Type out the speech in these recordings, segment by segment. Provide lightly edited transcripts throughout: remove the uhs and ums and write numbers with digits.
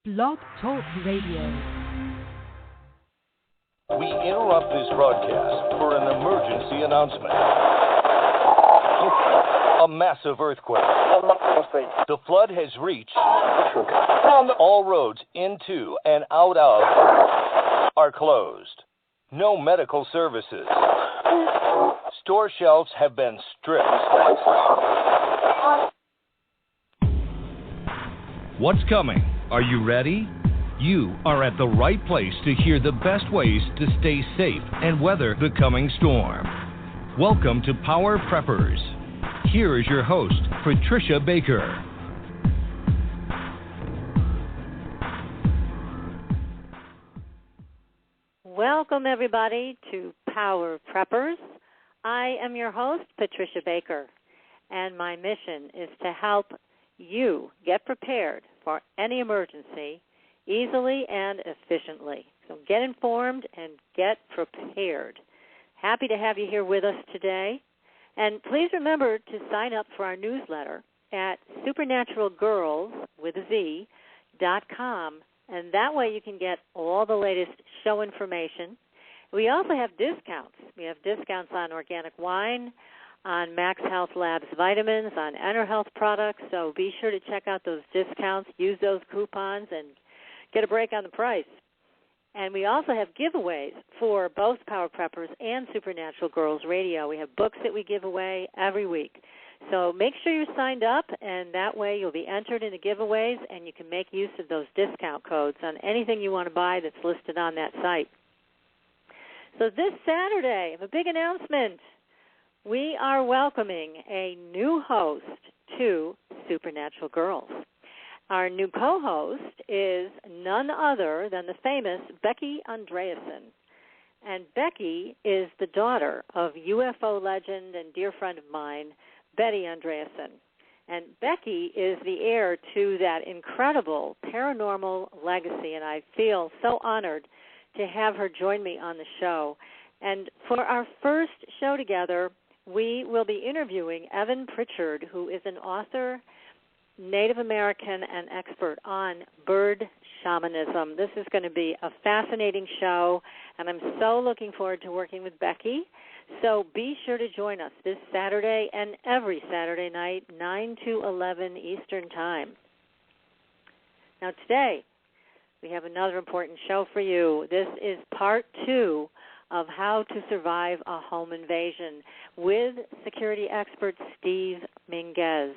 Blog Talk Radio. We interrupt this broadcast for an emergency announcement. A massive earthquake. The flood has reached. All roads into and out of are closed. No medical services. Store shelves have been stripped. What's coming? Are you ready? You are at the right place to hear the best ways to stay safe and weather the coming storm. Welcome to Power Preppers. Here is your host, Patricia Baker. Welcome, everybody, to Power Preppers. I am your host, Patricia Baker, and my mission is to help you get prepared for any emergency easily and efficiently. So get informed and get prepared. Happy to have you here with us today. And please remember to sign up for our newsletter at supernaturalgirls.com, and that way you can get all the latest show information. We also have discounts. We have discounts on organic wine, on Max Health Labs vitamins, on EnerHealth products, so be sure to check out those discounts, use those coupons, and get a break on the price. And we also have giveaways for both Power Preppers and Supernatural Girls Radio. We have books that we give away every week. So make sure you're signed up, and that way you'll be entered in the giveaways, and you can make use of those discount codes on anything you want to buy that's listed on that site. So this Saturday, I have a big announcement. We are welcoming a new host to Supernatural Girls. Our new co-host is none other than the famous Becky Andreasen. And Becky is the daughter of UFO legend and dear friend of mine, Betty Andreasen. And Becky is the heir to that incredible paranormal legacy, and I feel so honored to have her join me on the show. And for our first show together, we will be interviewing Evan Pritchard, who is an author, Native American, and expert on bird shamanism. This is going to be a fascinating show, and I'm so looking forward to working with Becky. So be sure to join us this Saturday and every Saturday night, 9 to 11 Eastern Time. Now today, we have another important show for you. This is part 2 of How to Survive a Home Invasion with security expert Steve Minguez.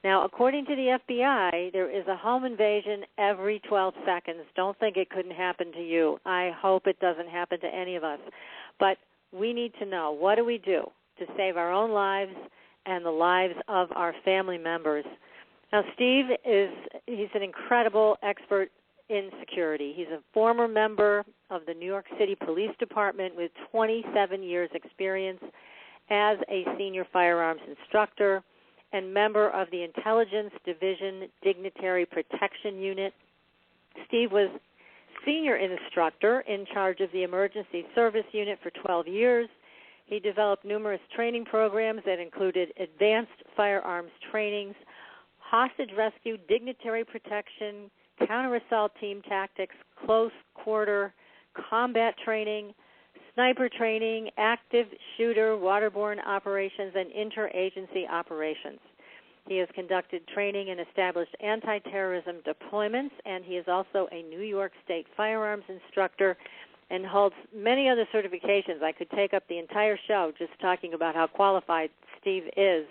Now, according to the FBI, there is a home invasion every 12 seconds. Don't think it couldn't happen to you. I hope it doesn't happen to any of us. But we need to know, what do we do to save our own lives and the lives of our family members? Now, Steve he's an incredible expert in security. He's a former member of the New York City Police Department with 27 years experience as a Senior Firearms Instructor and member of the Intelligence Division Dignitary Protection Unit. Steve was Senior Instructor in charge of the Emergency Service Unit for 12 years. He developed numerous training programs that included advanced firearms trainings, hostage rescue, dignitary protection, counter-assault team tactics, close quarter combat training, sniper training, active shooter, waterborne operations, and interagency operations. He has conducted training and established anti-terrorism deployments, and he is also a New York State Firearms Instructor and holds many other certifications. I could take up the entire show just talking about how qualified Steve is.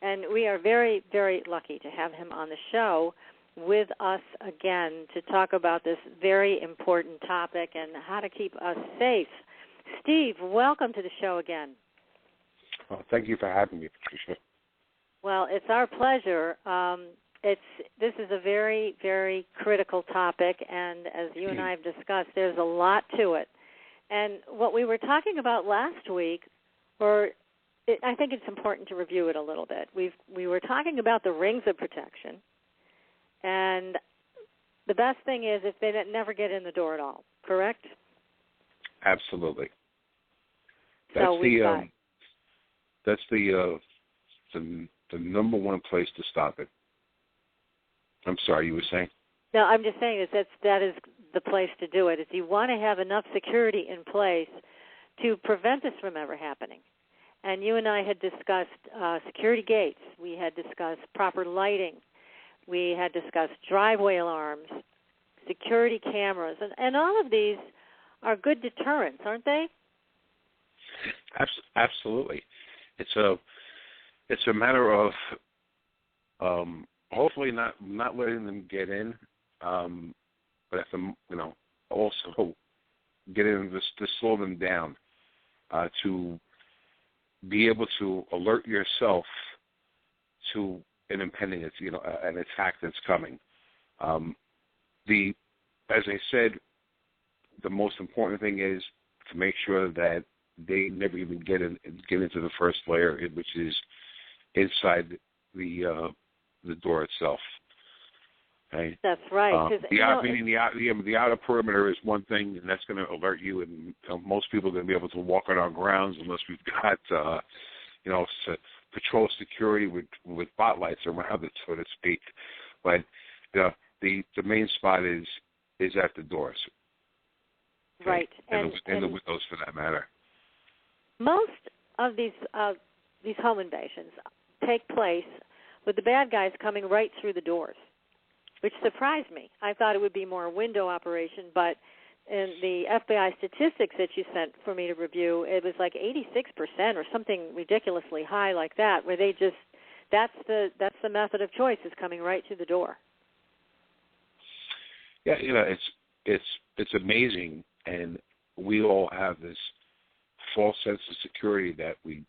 And we are very, very lucky to have him on the show with us again to talk about this very important topic and how to keep us safe. Steve, welcome to the show again. Well, thank you for having me, Patricia. Well, it's our pleasure. This is a very, very critical topic, and as you and I have discussed, there's a lot to it. And what we were talking about last week, I think it's important to review it a little bit. We were talking about the rings of protection, and the best thing is if they never get in the door at all, correct? Absolutely. That's the number one place to stop it. I'm sorry, you were saying? No, I'm just saying that is the place to do it. Is you want to have enough security in place to prevent this from ever happening. And you and I had discussed security gates. We had discussed proper lighting. We had discussed driveway alarms, security cameras, and all of these are good deterrents, aren't they? Absolutely. It's a matter of hopefully not letting them get in, but at the also get in to slow them down, to be able to alert yourself to an impending, an attack that's coming. As I said, the most important thing is to make sure that they never even get into the first layer, which is inside the door itself. Okay? That's right. The outer perimeter is one thing, and that's going to alert you. And most people are going to be able to walk on our grounds unless we've got, patrol security with spotlights around it, so to speak. But the main spot is at the doors. Okay? Right, and the windows, for that matter. Most of these home invasions take place with the bad guys coming right through the doors, which surprised me. I thought it would be more a window operation, but in the FBI statistics that you sent for me to review, it was like 86% or something ridiculously high like that, where that's the method of choice, is coming right through the door. Yeah, it's amazing, and we all have this false sense of security that we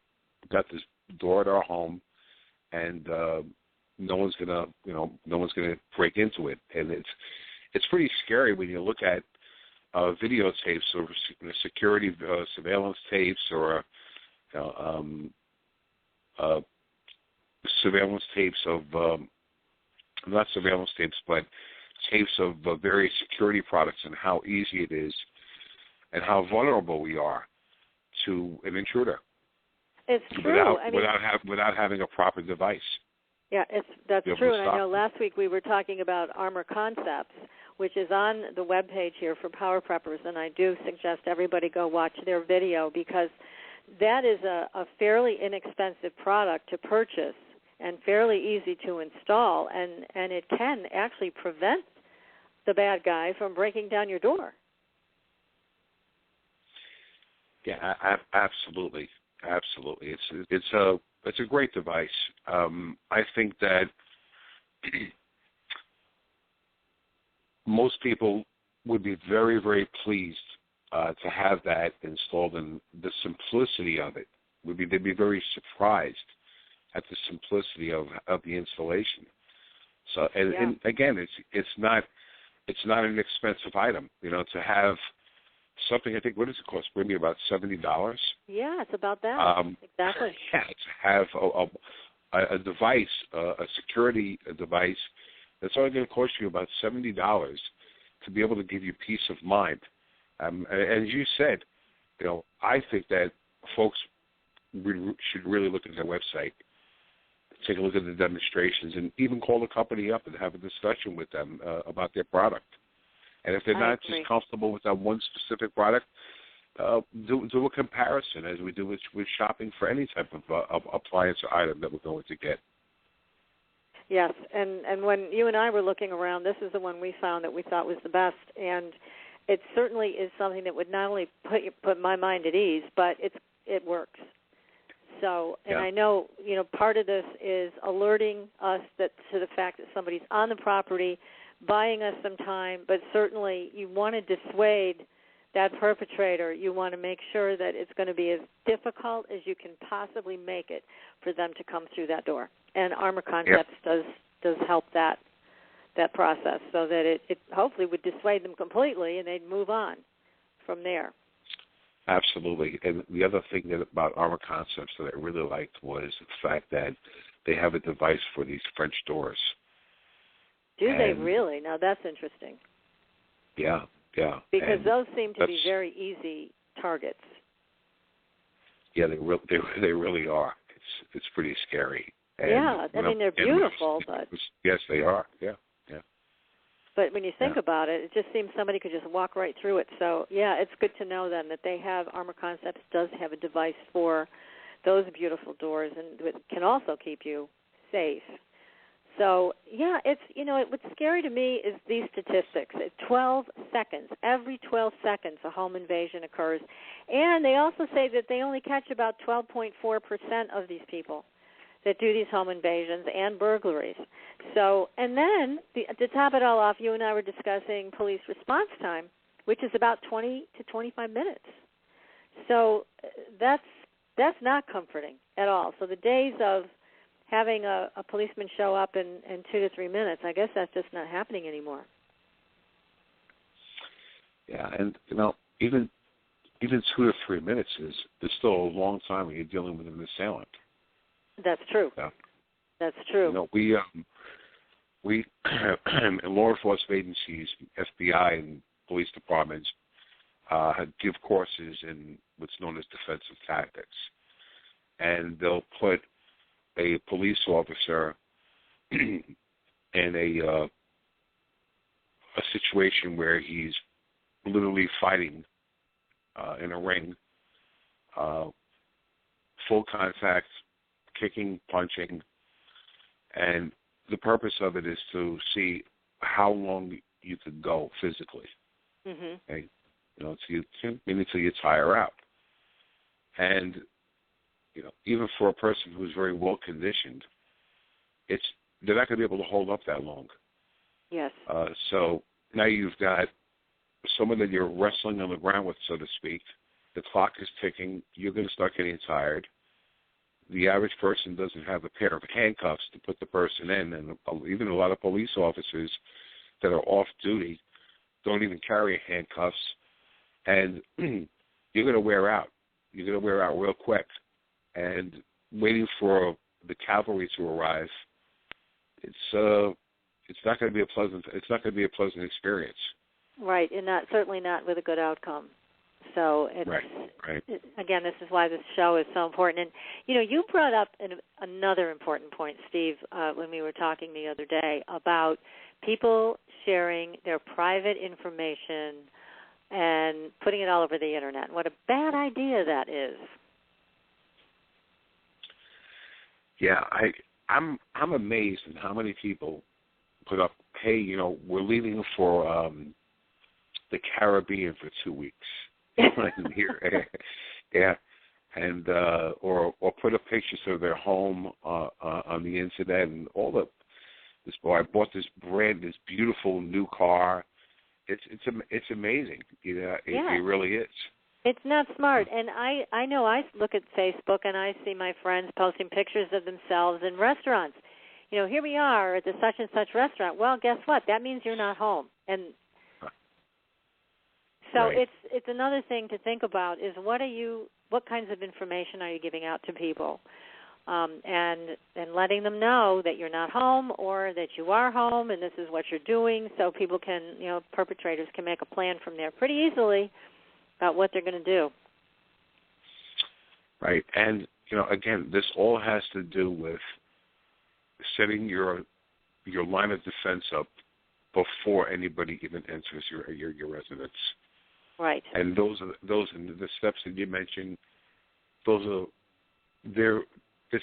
got this door at our home, and no one's gonna break into it, and it's pretty scary when you look at videotapes or security surveillance tapes or surveillance tapes of not surveillance tapes, but tapes of various security products and how easy it is and how vulnerable we are to an intruder. It's true. Without having a proper device. Yeah, that's true. And I know last week we were talking about Armor Concepts, which is on the webpage here for Power Preppers, and I do suggest everybody go watch their video, because that is a fairly inexpensive product to purchase and fairly easy to install, and it can actually prevent the bad guy from breaking down your door. Yeah, absolutely. It's a great device. I think that most people would be very, very pleased to have that installed, and the simplicity of it. They'd be very surprised at the simplicity of the installation. So, and again, it's not an expensive item. To have something, I think, what does it cost? Maybe about $70. Yeah, it's about that. Exactly. Yeah, to have a device, a security device, that's only going to cost you about $70 to be able to give you peace of mind. As you said, I think that folks should really look at their website, take a look at the demonstrations, and even call the company up and have a discussion with them about their product. And if they're not just comfortable with that one specific product, do a comparison, as we do with shopping for any type of appliance or item that we're going to get. Yes, and when you and I were looking around, this is the one we found that we thought was the best, and it certainly is something that would not only put my mind at ease, but it works. So, and I know, part of this is alerting us to the fact that somebody's on the property, buying us some time, but certainly you want to dissuade that perpetrator. You want to make sure that it's going to be as difficult as you can possibly make it for them to come through that door. And Armor Concepts does help that process, so that it hopefully would dissuade them completely and they'd move on from there. Absolutely. And the other thing about Armor Concepts that I really liked was the fact that they have a device for these French doors. Do they really? Now that's interesting. Yeah. Because those seem to be very easy targets. Yeah, they really are. It's pretty scary. And, they're beautiful, but yes, they are. Yeah. But when you think about it, it just seems somebody could just walk right through it. So, yeah, it's good to know then that they have, Armor Concepts does have a device for those beautiful doors, and it can also keep you safe. So, yeah, it's, what's scary to me is these statistics. 12 seconds. Every 12 seconds a home invasion occurs. And they also say that they only catch about 12.4% of these people that do these home invasions and burglaries. So, and then to top it all off, you and I were discussing police response time, which is about 20 to 25 minutes. So that's not comforting at all. So the days of having a policeman show up in 2 to 3 minutes, I guess that's just not happening anymore. Yeah, and even 2 to 3 minutes is still a long time when you're dealing with an assailant. That's true. Yeah. That's true. We law enforcement agencies, FBI and police departments give courses in what's known as defensive tactics, and they'll put a police officer in a situation where he's literally fighting in a ring, full contact, kicking, punching, and the purpose of it is to see how long you could go physically. Mm-hmm. Okay? Until you tire out. And even for a person who's very well conditioned, they're not going to be able to hold up that long. Yes. So now you've got someone that you're wrestling on the ground with, so to speak. The clock is ticking. You're going to start getting tired. The average person doesn't have a pair of handcuffs to put the person in, and even a lot of police officers that are off duty don't even carry handcuffs, and you're going to wear out. You're going to wear out real quick, and waiting for the cavalry to arrive, it's not going to be a pleasant experience. Right, and certainly not with a good outcome. So it's, right. Again, this is why this show is so important. And, you brought up another important point, Steve, when we were talking the other day about people sharing their private information and putting it all over the Internet. What a bad idea that is. Yeah, I'm amazed at how many people put up, hey, we're leaving for the Caribbean for 2 weeks. Here, yeah, and or put up pictures of their home on the internet and all this. I bought this beautiful new car. It's amazing. It really is. It's not smart, and I know I look at Facebook and I see my friends posting pictures of themselves in restaurants. Here we are at the such and such restaurant. Well, guess what? That means you're not home, and so right. It's another thing to think about is what kinds of information are you giving out to people, and letting them know that you're not home or that you are home and this is what you're doing, so people can, perpetrators can make a plan from there pretty easily about what they're going to do. Right, and again, this all has to do with setting your line of defense up before anybody even enters your residence. Right. And those are the steps that you mentioned. It's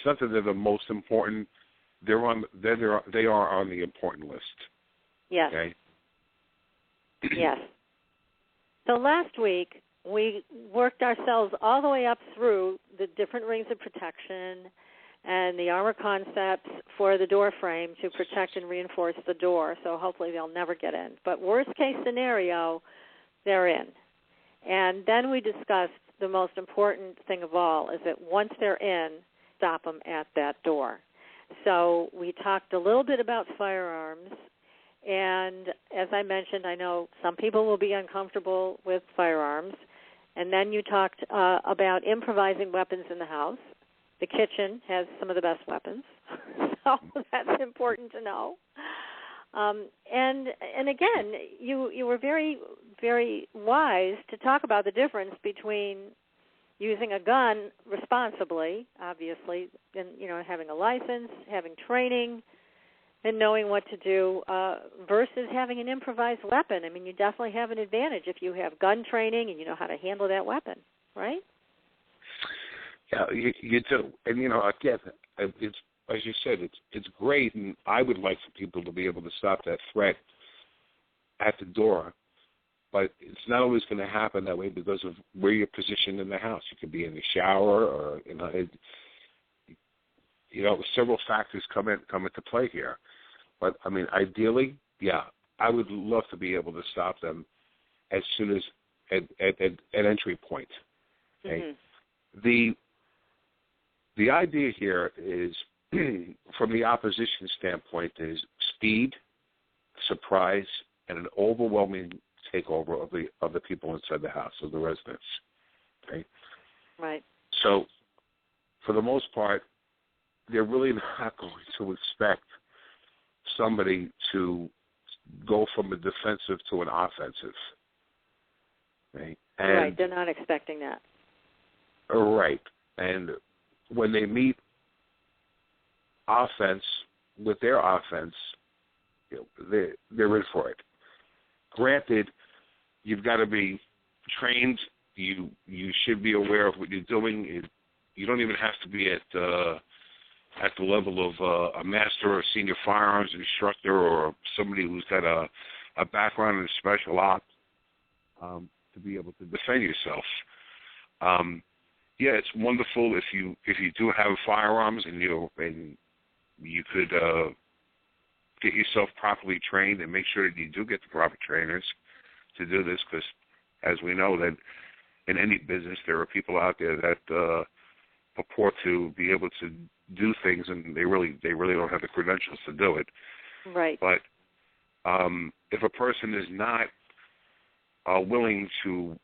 not that they're the most important. They are on the important list. Yes. Okay. Yes. So last week we worked ourselves all the way up through the different rings of protection and the armor concepts for the door frame to protect and reinforce the door. So hopefully they'll never get in. But worst case scenario, they're in. And then we discussed the most important thing of all is that once they're in, stop them at that door. So we talked a little bit about firearms, and as I mentioned, I know some people will be uncomfortable with firearms. And then you talked about improvising weapons in the house. The kitchen has some of the best weapons, so that's important to know. And again, you were very, very wise to talk about the difference between using a gun responsibly, obviously, and having a license, having training, and knowing what to do versus having an improvised weapon. I mean, you definitely have an advantage if you have gun training and you know how to handle that weapon, right? Yeah, you do. And, again, it's, as you said, it's great, and I would like for people to be able to stop that threat at the door, but it's not always going to happen that way because of where you're positioned in the house. You could be in the shower, or several factors come into play here. But I mean, ideally, yeah, I would love to be able to stop them as soon as at entry point. Okay? Mm-hmm. The idea here is, from the opposition standpoint, is speed, surprise, and an overwhelming takeover of the people inside the house, of the residents. Okay? Right. So, for the most part, they're really not going to expect somebody to go from a defensive to an offensive. Okay? Right. They're not expecting that. Right. And when they meet offense with their offense, they're in for it. Granted, you've got to be trained. You should be aware of what you're doing. You don't even have to be at the level of a master or senior firearms instructor or somebody who's got a background in special ops to be able to defend yourself. Yeah, it's wonderful if you do have firearms and you could get yourself properly trained and make sure that you do get the proper trainers to do this, because as we know that in any business there are people out there that purport to be able to do things and they really don't have the credentials to do it. Right. But if a person is not willing to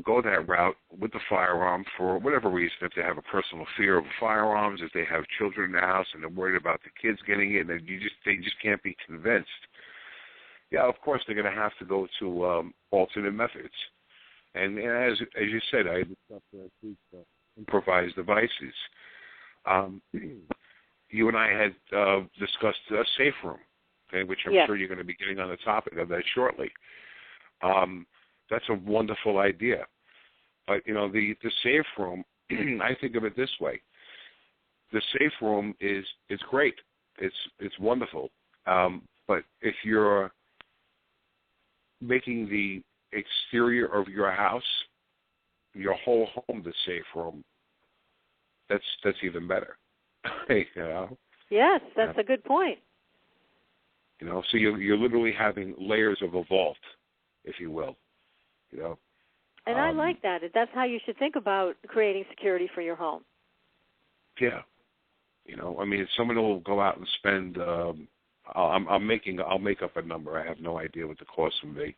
go that route with the firearm for whatever reason, if they have a personal fear of firearms, if they have children in the house and they're worried about the kids getting it, and they just can't be convinced, yeah, of course they're going to have to go to alternate methods. And as you said, I discussed improvised devices. You and I had discussed a safe room, okay, which I'm sure you're going to be getting on the topic of that shortly. That's a wonderful idea. But, the safe room, I think of it this way. The safe room is great. It's wonderful. But if you're making the exterior of your house, your whole home, the safe room, that's even better. Yes, that's a good point. So you're literally having layers of a vault, if you will. And I like that. That's how you should think about creating security for your home. Yeah. If someone will go out and spend, I'll make up a number. I have no idea what the cost would be.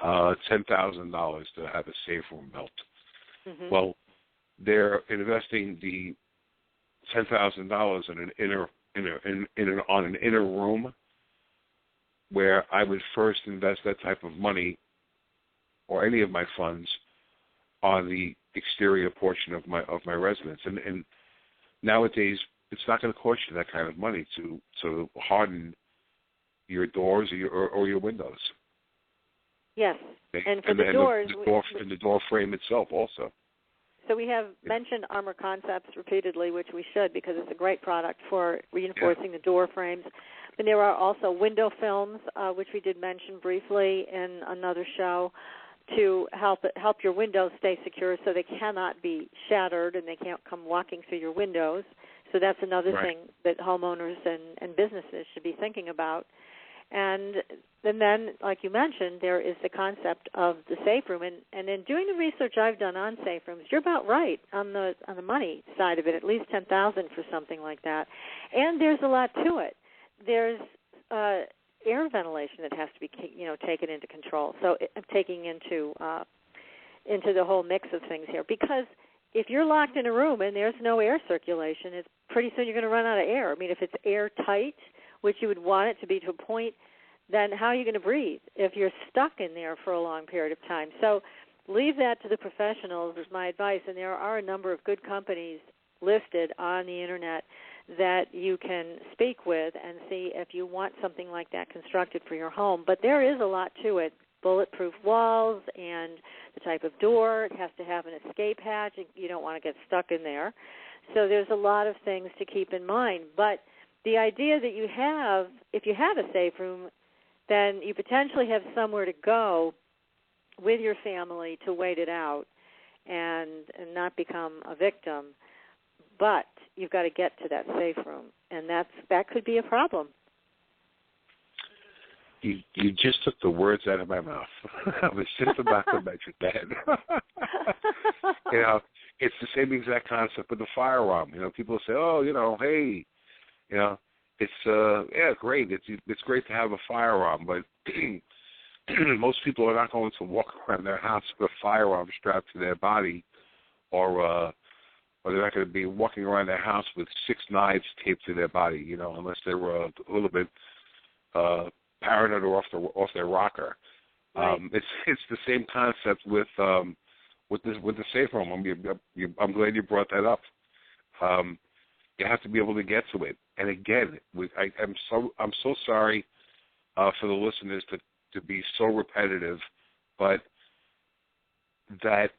$10,000 to have a safe room built. Mm-hmm. Well, they're investing the $10,000 on an inner room, where I would first invest that type of money or any of my funds on the exterior portion of my residence. And nowadays, it's not going to cost you that kind of money to harden your doors or your windows. Yes, okay? And for the doors... And the door frame itself also. So we have mentioned Armor Concepts repeatedly, which we should, because it's a great product for reinforcing the door frames. But there are also window films, which we did mention briefly in another show, to help your windows stay secure so they cannot be shattered and they can't come walking through your windows. So that's another thing that homeowners and businesses should be thinking about. And then, like you mentioned, there is the concept of the safe room. And in doing the research I've done on safe rooms, you're about right on the money side of it, at least $10,000 for something like that. And there's a lot to it. There's air ventilation that has to be, taken into control. So taking into the whole mix of things here, because if you're locked in a room and there's no air circulation, it's pretty soon you're going to run out of air. I mean, if it's airtight, which you would want it to be to a point, then how are you going to breathe if you're stuck in there for a long period of time? So leave that to the professionals is my advice, and there are a number of good companies listed on the Internet that you can speak with and see if you want something like that constructed for your home. But there is a lot to it. Bulletproof walls and the type of door. It has to have an escape hatch. You don't want to get stuck in there. So there's a lot of things to keep in mind. But the idea that you have, if you have a safe room, then you potentially have somewhere to go with your family to wait it out and not become a victim. But you've got to get to that safe room, and that could be a problem. You just took the words out of my mouth. I was just about to mention that. You know, it's the same exact concept with the firearm. You know, people say, "Oh, you know, hey, you know, it's great. It's great to have a firearm," but most people are not going to walk around their house with a firearm strapped to their body, or they're not going to be walking around their house with 6 knives taped to their body. You know, unless they were a little bit paranoid or off their rocker. Right. It's the same concept with the safe room. I'm glad you brought that up. You have to be able to get to it. And again, I'm so sorry for the listeners to be so repetitive, but that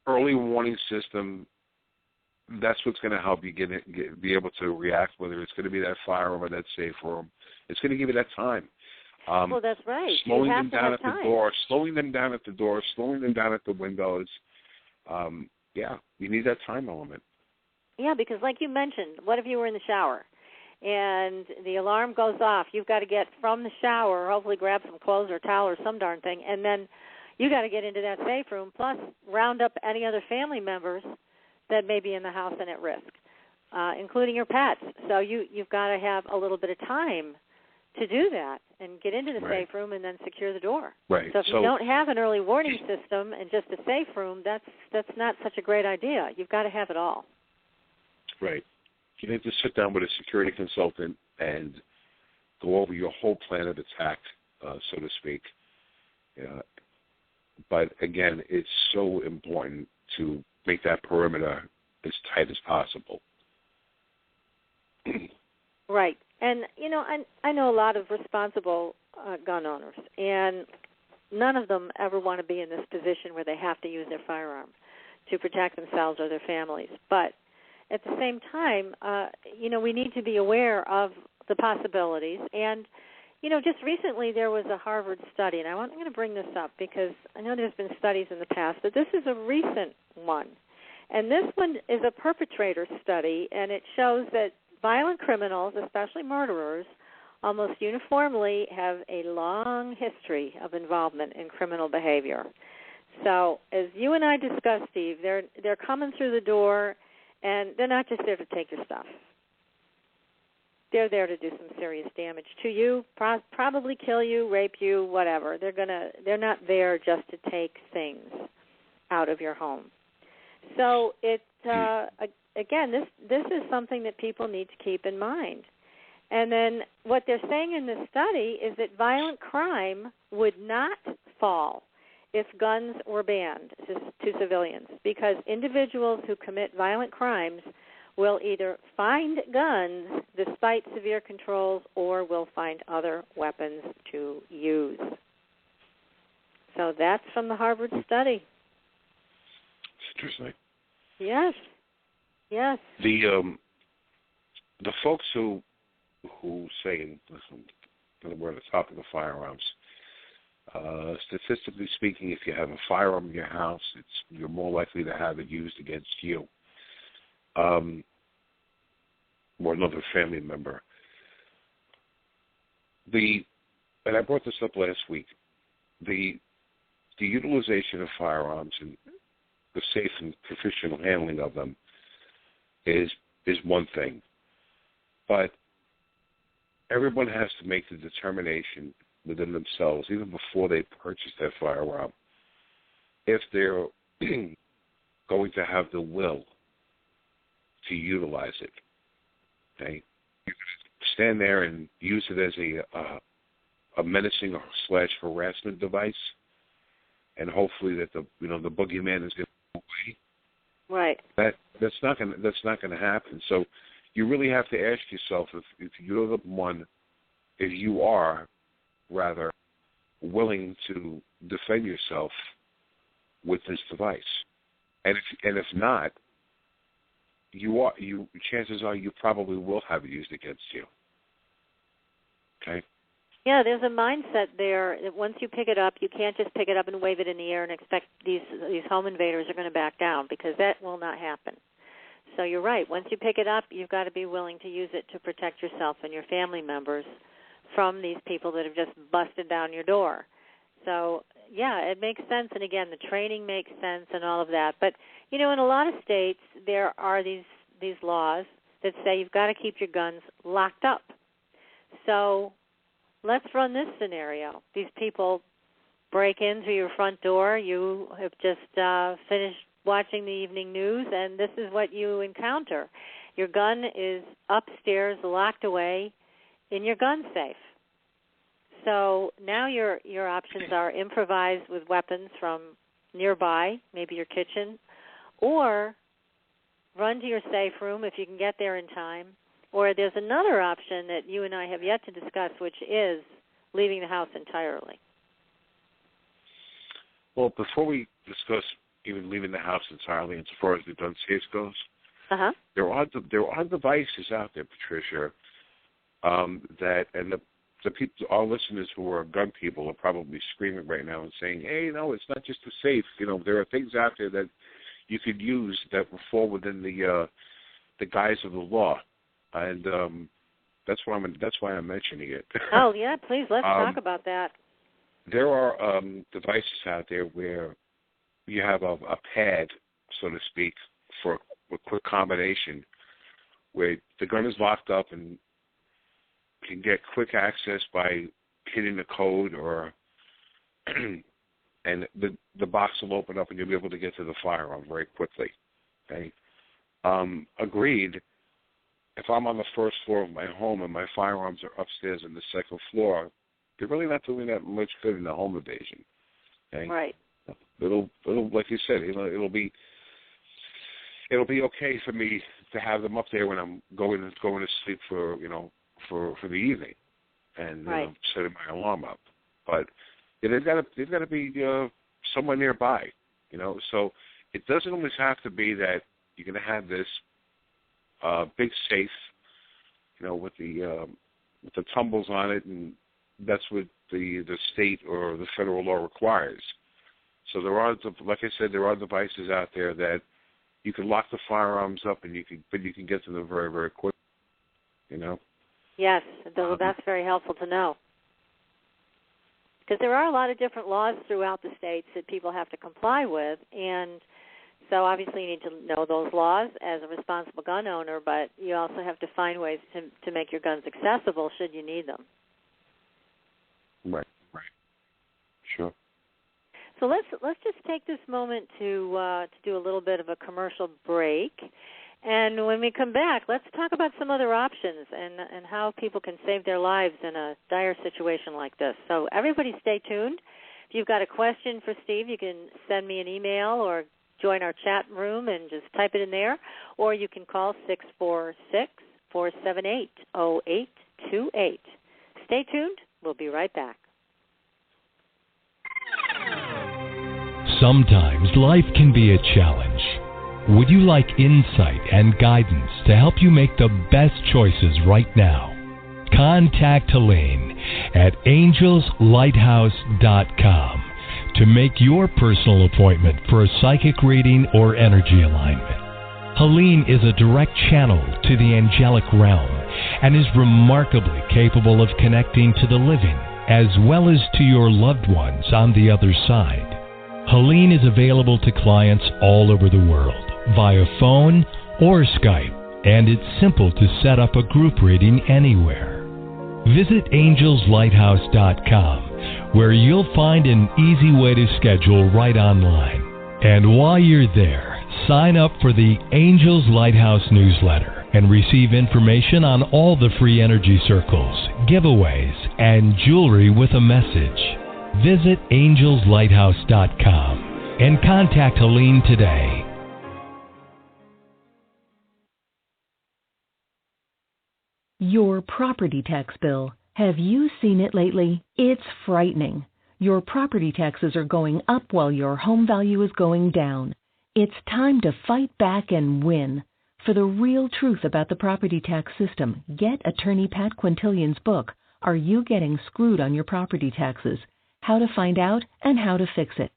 early warning system, that's what's going to help you be able to react, whether it's going to be that firearm or that safe room. It's going to give you that time. Well, that's right. Slowing them down at the door, slowing them down at the windows. Yeah, you need that time element. Yeah, because like you mentioned, what if you were in the shower and the alarm goes off? You've got to get from the shower, hopefully grab some clothes or towel or some darn thing, and then you got to get into that safe room, plus round up any other family members that may be in the house and at risk, including your pets. So you've got to have a little bit of time to do that and get into the safe room and then secure the door. Right. So if you don't have an early warning system and just a safe room, that's not such a great idea. You've got to have it all. Right. You need to sit down with a security consultant and go over your whole plan of attack, so to speak. But again, it's so important to make that perimeter as tight as possible. Right. And, you know, I know a lot of responsible gun owners, and none of them ever want to be in this position where they have to use their firearm to protect themselves or their families. But at the same time, you know, we need to be aware of the possibilities. And, you know, just recently there was a Harvard study, and I'm going to bring this up because I know there's been studies in the past, but this is a recent one. And this one is a perpetrator study, and it shows that violent criminals, especially murderers, almost uniformly have a long history of involvement in criminal behavior. So as you and I discussed, Steve, they're coming through the door, and they're not just there to take your stuff. They're there to do some serious damage to you, probably kill you, rape you, whatever. They're not there just to take things out of your home. So again, this is something that people need to keep in mind. And then what they're saying in this study is that violent crime would not fall if guns were banned to civilians, because individuals who commit violent crimes will either find guns despite severe controls or will find other weapons to use. So that's from the Harvard study. Interesting. Yes. Yes. The folks who say, listen, we're on the topic of firearms. Statistically speaking, if you have a firearm in your house, you're more likely to have it used against you or another family member. And I brought this up last week. The utilization of firearms and the safe and professional handling of them is one thing, but everyone has to make the determination within themselves, even before they purchase their firearm, if they're going to have the will to utilize it. Okay, you can stand there and use it as a menacing or / harassment device, and hopefully that the boogeyman is going to go away. Right. That's not going to happen. So you really have to ask yourself if you're the one, if you are, rather, willing to defend yourself with this device. And if not, chances are you probably will have it used against you. Okay? Yeah, there's a mindset there that once you pick it up, you can't just pick it up and wave it in the air and expect these home invaders are going to back down, because that will not happen. So you're right. Once you pick it up, you've got to be willing to use it to protect yourself and your family members from these people that have just busted down your door. So, yeah, it makes sense. And, again, the training makes sense and all of that. But, in a lot of states there are these laws that say you've got to keep your guns locked up. So let's run this scenario. These people break in through your front door. You have just finished watching the evening news, and this is what you encounter. Your gun is upstairs, locked away in your gun safe. So now your options are improvise with weapons from nearby, maybe your kitchen, or run to your safe room if you can get there in time. Or there's another option that you and I have yet to discuss, which is leaving the house entirely. Well, before we discuss even leaving the house entirely, as far as the gun safe goes, there are devices out there, Patricia, that, and the people, our listeners who are gun people, are probably screaming right now and saying, "Hey, no, it's not just a safe. There are things out there that you could use that will fall within the guise of the law," and that's why I'm mentioning it. Oh yeah, please let's talk about that. There are devices out there where you have a pad, so to speak, for a quick combination, where the gun is locked up and can get quick access by hitting the code, or and the box will open up and you'll be able to get to the firearm very quickly. Okay, agreed. If I'm on the first floor of my home and my firearms are upstairs on the second floor, they're really not doing that much good in the home invasion. Okay? Right. It'll like you said, it'll be okay for me to have them up there when I'm going to sleep for the evening, and right. Setting my alarm up. But they've got to be somewhere nearby, So it doesn't always have to be that you're going to have this big safe, with the tumbles on it, and that's what the state or the federal law requires. So there are, like I said, there are devices out there that you can lock the firearms up, and you can get to them very, very quick. Yes, that's very helpful to know, because there are a lot of different laws throughout the states that people have to comply with, and so obviously you need to know those laws as a responsible gun owner, but you also have to find ways to make your guns accessible should you need them. Right. Sure. So let's just take this moment to do a little bit of a commercial break. And when we come back, let's talk about some other options and how people can save their lives in a dire situation like this. So everybody stay tuned. If you've got a question for Steve, you can send me an email or join our chat room and just type it in there. Or you can call 646-478-0828. Stay tuned. We'll be right back. Sometimes life can be a challenge. Would you like insight and guidance to help you make the best choices right now? Contact Helene at angelslighthouse.com to make your personal appointment for a psychic reading or energy alignment. Helene is a direct channel to the angelic realm and is remarkably capable of connecting to the living as well as to your loved ones on the other side. Helene is available to clients all over the world via phone or Skype, and it's simple to set up a group reading anywhere. Visit angelslighthouse.com, where you'll find an easy way to schedule right online. And while you're there, sign up for the Angels Lighthouse newsletter and receive information on all the free energy circles, giveaways, and jewelry with a message. Visit angelslighthouse.com and contact Helene today. Your property tax bill. Have you seen it lately? It's frightening. Your property taxes are going up while your home value is going down. It's time to fight back and win. For the real truth about the property tax system, get attorney Pat Quintilian's book, Are You Getting Screwed on Your Property Taxes? How to Find Out and How to Fix It.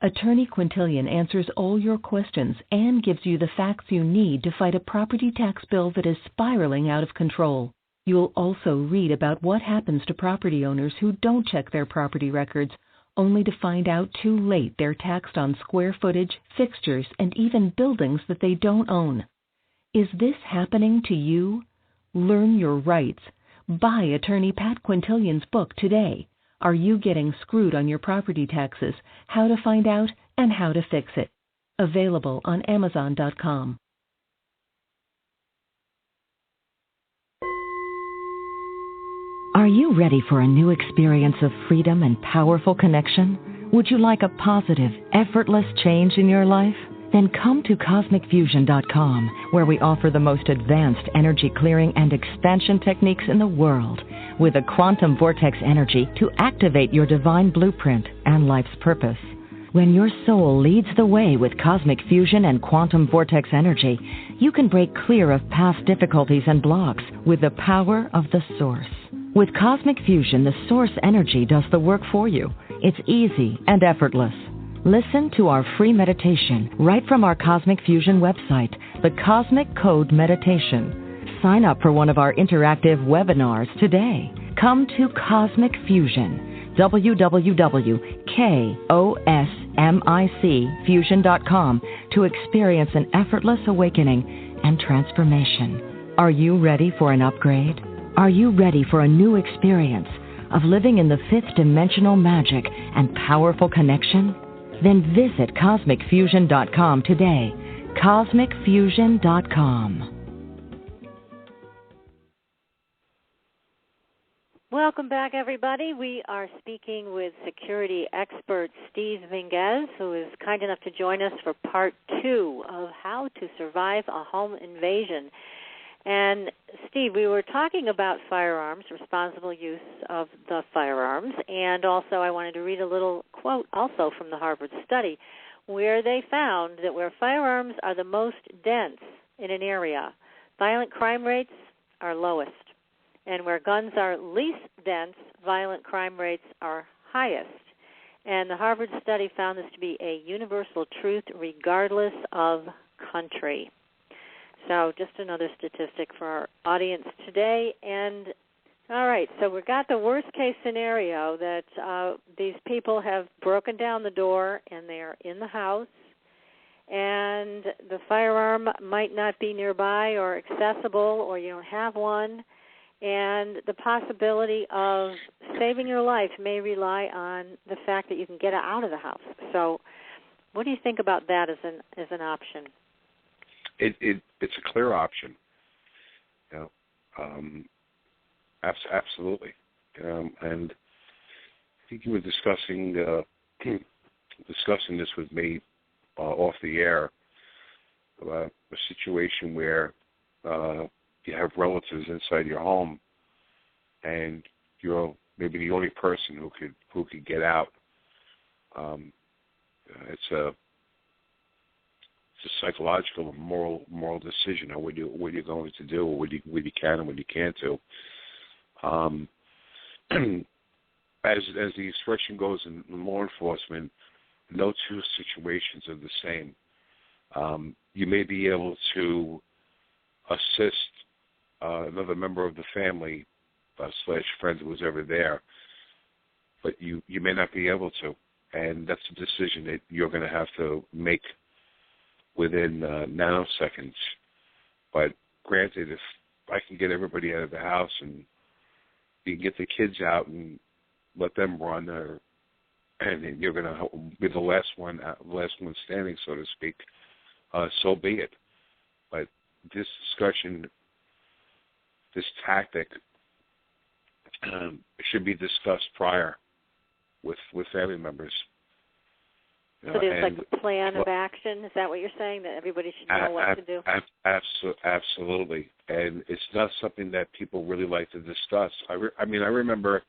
Attorney Quintilian answers all your questions and gives you the facts you need to fight a property tax bill that is spiraling out of control. You'll also read about what happens to property owners who don't check their property records, only to find out too late they're taxed on square footage, fixtures, and even buildings that they don't own. Is this happening to you? Learn your rights. Buy attorney Pat Quintilian's book today. Are You Getting Screwed on Your Property Taxes? How to Find Out and How to Fix It. Available on Amazon.com. Are you ready for a new experience of freedom and powerful connection? Would you like a positive, effortless change in your life? Then come to CosmicFusion.com, where we offer the most advanced energy clearing and expansion techniques in the world, with a quantum vortex energy to activate your divine blueprint and life's purpose. When your soul leads the way with cosmic fusion and quantum vortex energy, you can break clear of past difficulties and blocks with the power of the source. With Cosmic Fusion, the source energy does the work for you. It's easy and effortless. Listen to our free meditation right from our Cosmic Fusion website, the Cosmic Code Meditation. Sign up for one of our interactive webinars today. Come to Cosmic Fusion, www.KOSMICfusion.com, to experience an effortless awakening and transformation. Are you ready for an upgrade? Are you ready for a new experience of living in the fifth dimensional magic and powerful connection? Then visit CosmicFusion.com today. CosmicFusion.com. Welcome back, everybody. We are speaking with security expert Steve Minguez, who is kind enough to join us for part 2 of how to survive a home invasion. And, Steve, we were talking about firearms, responsible use of the firearms, and also I wanted to read a little quote also from the Harvard study, where they found that where firearms are the most dense in an area, violent crime rates are lowest. And where guns are least dense, violent crime rates are highest. And the Harvard study found this to be a universal truth regardless of country. So just another statistic for our audience today. And, all right, so we've got the worst-case scenario that these people have broken down the door and they're in the house, and the firearm might not be nearby or accessible, or you don't have one, and the possibility of saving your life may rely on the fact that you can get out of the house. So what do you think about that as an option? It's a clear option. You know, absolutely. And I think you were discussing this with me off the air about a situation where you have relatives inside your home, and you're maybe the only person who could get out. It's a psychological and moral decision on what you're going to do, or what you can and what you can't do. As the expression goes in law enforcement, no two situations are the same. You may be able to assist another member of the family / friend who was ever there, but you may not be able to, and that's a decision that you're going to have to make within nanoseconds. But granted, if I can get everybody out of the house and you can get the kids out and let them run, and you're going to be the last one standing, so to speak, so be it. But this discussion, this tactic, should be discussed prior with family members. So there's like a plan of action. Is that what you're saying, that everybody should know what to do? Absolutely. And it's not something that people really like to discuss. I remember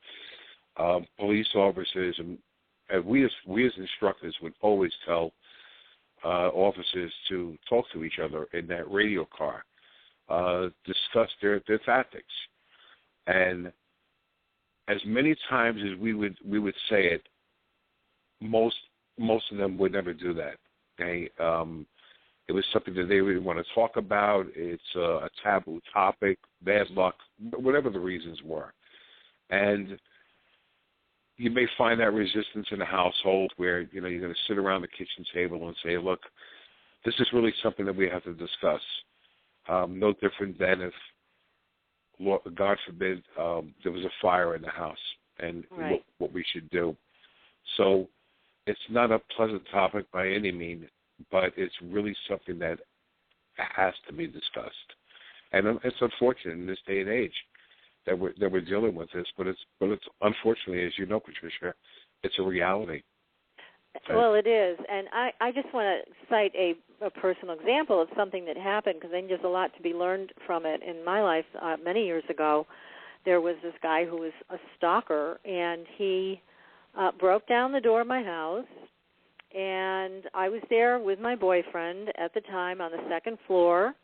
police officers, and we as instructors would always tell officers to talk to each other in that radio car, discuss their tactics. And as many times as we would say it, most of them would never do that. Okay, it was something that they didn't want to talk about. It's a taboo topic, bad luck, whatever the reasons were. And you may find that resistance in a household where, you're going to sit around the kitchen table and say, look, this is really something that we have to discuss. No different than if, God forbid, there was a fire in the house and what we should do. So it's not a pleasant topic by any means, but it's really something that has to be discussed. And it's unfortunate in this day and age that we're dealing with this, but it's unfortunately, as you know, Patricia, it's a reality. Well, it is, and I just want to cite a personal example of something that happened, because I think there's a lot to be learned from it. In my life, many years ago, there was this guy who was a stalker, and he broke down the door of my house, and I was there with my boyfriend at the time on the second floor,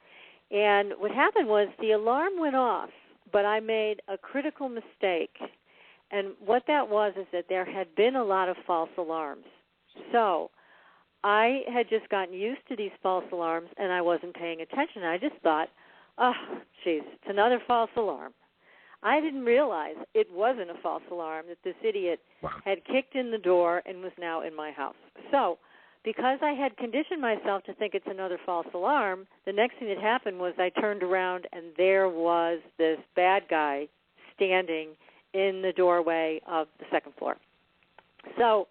and what happened was the alarm went off, but I made a critical mistake, and what that was is that there had been a lot of false alarms. So I had just gotten used to these false alarms, and I wasn't paying attention. I just thought, oh, geez, it's another false alarm. I didn't realize it wasn't a false alarm, that this idiot had kicked in the door and was now in my house. So because I had conditioned myself to think it's another false alarm, the next thing that happened was I turned around, and there was this bad guy standing in the doorway of the second floor. So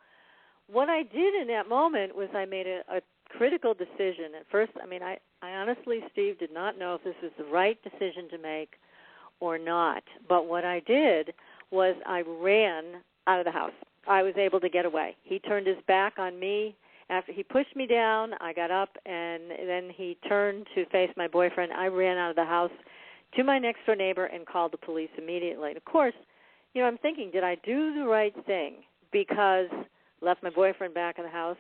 what I did in that moment was I made a critical decision. At first, I honestly, Steve, did not know if this was the right decision to make or not. But what I did was I ran out of the house. I was able to get away. He turned his back on me. After he pushed me down, I got up, and then he turned to face my boyfriend. I ran out of the house to my next-door neighbor and called the police immediately. And of course, I'm thinking, did I do the right thing? Because left my boyfriend back in the house,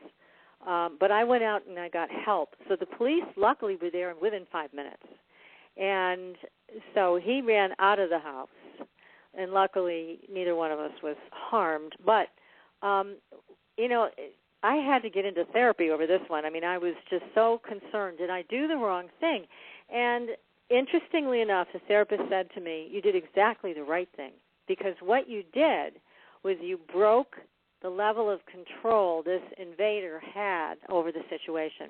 but I went out and I got help. So the police luckily were there within 5 minutes. And so he ran out of the house, and luckily neither one of us was harmed. But, I had to get into therapy over this one. I was just so concerned. Did I do the wrong thing? And interestingly enough, the therapist said to me, you did exactly the right thing, because what you did was you broke the level of control this invader had over the situation.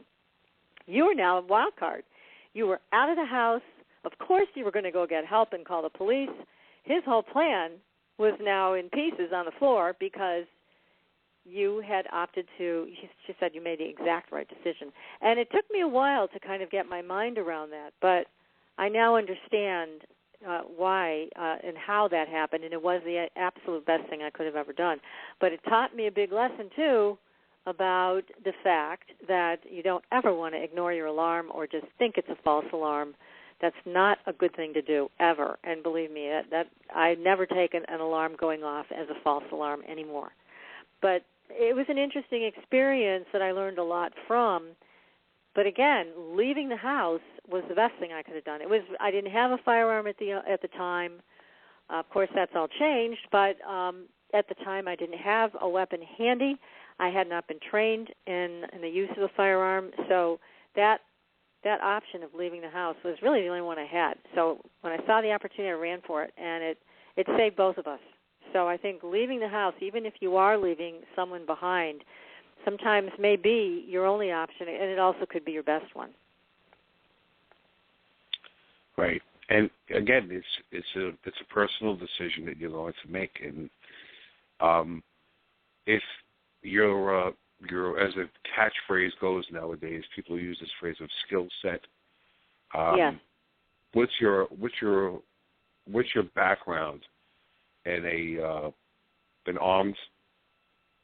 You were now a wild card. You were out of the house. Of course you were going to go get help and call the police. His whole plan was now in pieces on the floor because you had opted to, she said you made the exact right decision. And it took me a while to kind of get my mind around that, but I now understand why and how that happened, and it was the absolute best thing I could have ever done. But it taught me a big lesson, too, about the fact that you don't ever want to ignore your alarm or just think it's a false alarm. That's not a good thing to do, ever. And believe me, that I never take an alarm going off as a false alarm anymore. But it was an interesting experience that I learned a lot from. But again, leaving the house was the best thing I could have done. I didn't have a firearm at the time. Of course, that's all changed. But at the time, I didn't have a weapon handy. I had not been trained in the use of a firearm. So that option of leaving the house was really the only one I had. So when I saw the opportunity, I ran for it, and it saved both of us. So I think leaving the house, even if you are leaving someone behind, sometimes may be your only option, and it also could be your best one. Right, and again, it's a personal decision that you're going to make, and if you're as a catchphrase goes nowadays, people use this phrase of skill set. Yes. What's your background in an armed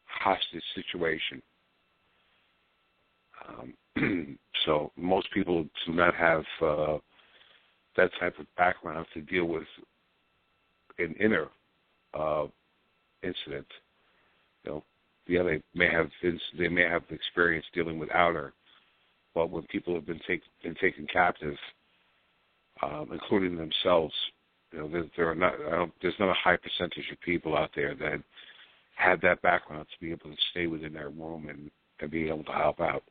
hostage situation? So most people do not have that type of background to deal with an inner incident. Yeah, they may have experience dealing with outer, but when people have been taken captive, including themselves, there's not a high percentage of people out there that have that background to be able to stay within their room and be able to help out.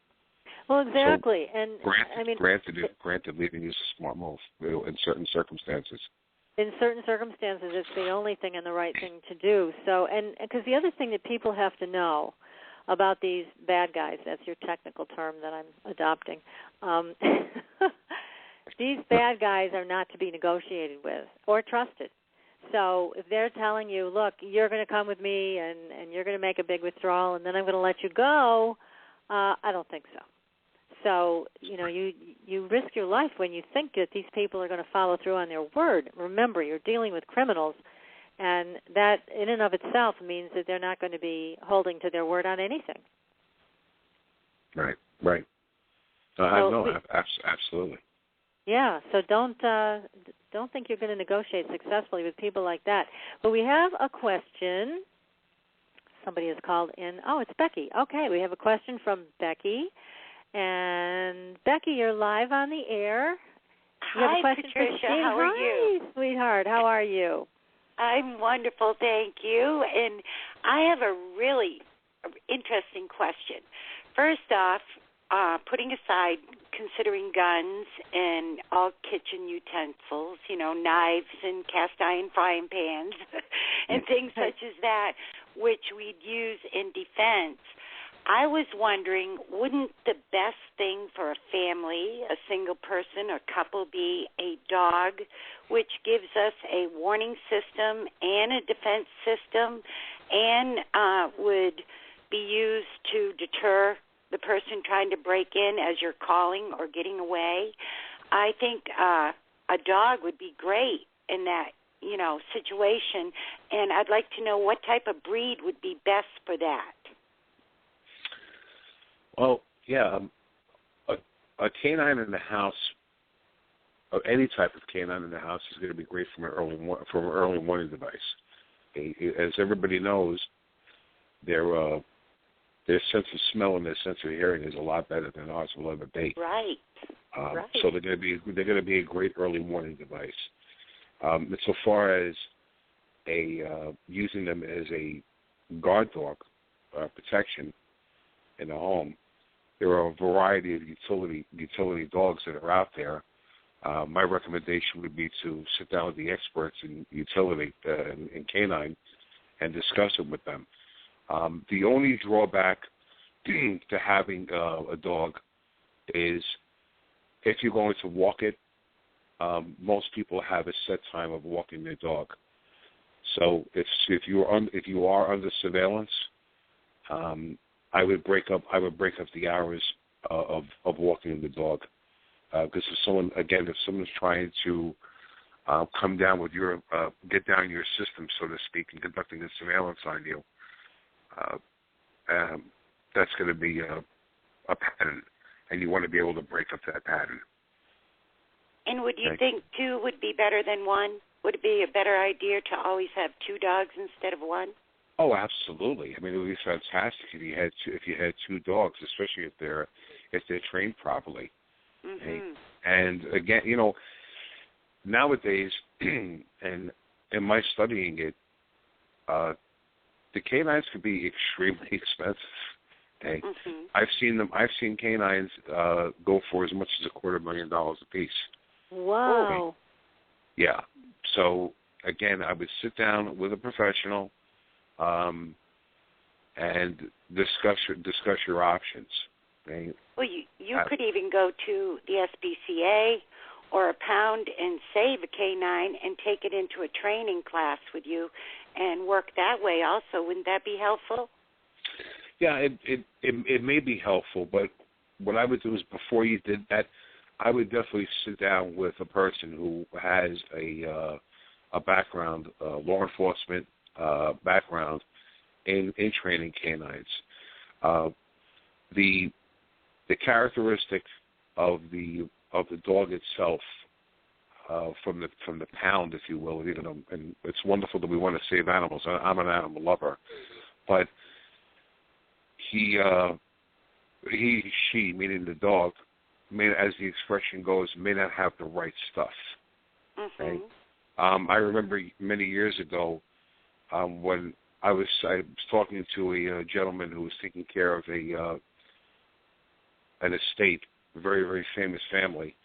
Well, exactly. So, and granted, leaving is a smart move in certain circumstances. In certain circumstances, it's the only thing and the right thing to do. So, and because the other thing that people have to know about these bad guys, that's your technical term that I'm adopting, these bad guys are not to be negotiated with or trusted. So if they're telling you, look, you're going to come with me and you're going to make a big withdrawal and then I'm going to let you go, I don't think so. So, you risk your life when you think that these people are going to follow through on their word. Remember, you're dealing with criminals, and that in and of itself means that they're not going to be holding to their word on anything. Right. Absolutely. Yeah, so don't think you're going to negotiate successfully with people like that. But we have a question. Somebody has called in. Oh, it's Becky. Okay, we have a question from Becky. And, Becky, you're live on the air. You have a question Patricia. For Steve. How are you? Hi, sweetheart. How are you? I'm wonderful, thank you. And I have a really interesting question. First off, putting aside considering guns and all kitchen utensils, knives and cast iron frying pans and things such as that, which we'd use in defense, I was wondering, wouldn't the best thing for a family, a single person or couple, be a dog, which gives us a warning system and a defense system and would be used to deter the person trying to break in as you're calling or getting away? I think a dog would be great in that, situation, and I'd like to know what type of breed would be best for that. Well, yeah, a canine in the house, or any type of canine in the house, is going to be great from an early warning device. As everybody knows, their sense of smell and their sense of hearing is a lot better than ours will ever be. Right. So they're going to be a great early warning device. So far as using them as a guard dog protection in the home, there are a variety of utility dogs that are out there. My recommendation would be to sit down with the experts in utility in canine and discuss it with them. The only drawback to having a dog is if you're going to walk it, most people have a set time of walking their dog. So if you are under surveillance, I would break up the hours of walking the dog, because if someone's trying to come down with get down your system, so to speak, and conducting a surveillance on you, that's going to be a pattern, and you want to be able to break up that pattern. And would you think two would be better than one? Would it be a better idea to always have two dogs instead of one? Oh, absolutely. I mean, it would be fantastic if you had two dogs, especially if they're trained properly. Mm-hmm. And again, nowadays, and in my studying it, the canines can be extremely expensive. Okay? Mm-hmm. I've seen canines go for as much as $250,000 a piece. Wow. Okay? Yeah. So again, I would sit down with a professional and discuss your options. Okay? Well, you could even go to the SPCA or a pound and save a canine and take it into a training class with you and work that way also. Wouldn't that be helpful? Yeah, it may be helpful, but what I would do is before you did that, I would definitely sit down with a person who has a background, law enforcement background in training canines. The the characteristic of the dog itself, from the pound, if you will, and it's wonderful that we want to save animals. I'm an animal lover, but she, meaning the dog, as the expression goes, may not have the right stuff. Mm-hmm. Okay? I remember many years ago when I was talking to a gentleman who was taking care of an estate, a very, very famous family.